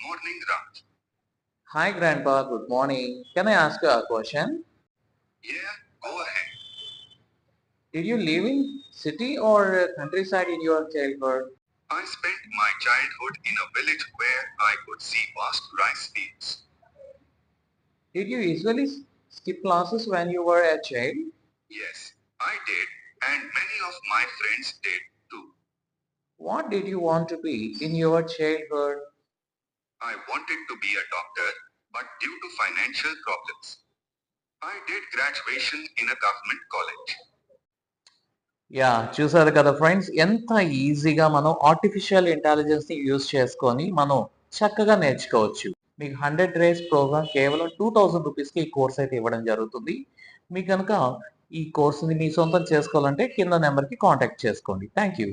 morning, Raj. Hi, Grandpa. Good morning. Can I ask you a question? Yeah, go ahead. Did you live in city or countryside in your childhood? I spent my childhood in a village where I could see vast rice fields. Did you usually skip classes when you were a child? Yes, I did, and many of my friends did too. What did you want to be in your childhood? I wanted to be a doctor, but due to financial problems, I did graduation in a government college. Yeah చూసారు కదా friends, ఎంత ఈజీగా మనం artificial ఇంటెలిజెన్స్ని use చేసుకొని మనం చక్కగా నేర్చుకోవచ్చు. మీకు 100 డేస్ ప్రోగ్రామ్ కేవలం 2000 రూపీస్కి ఈ కోర్స్ అయితే ఇవ్వడం జరుగుతుంది. మీకు కనుక ఈ కోర్సుని మీ సొంతం చేసుకోవాలంటే కింద నెంబర్కి కాంటాక్ట్ చేసుకోండి. Thank you.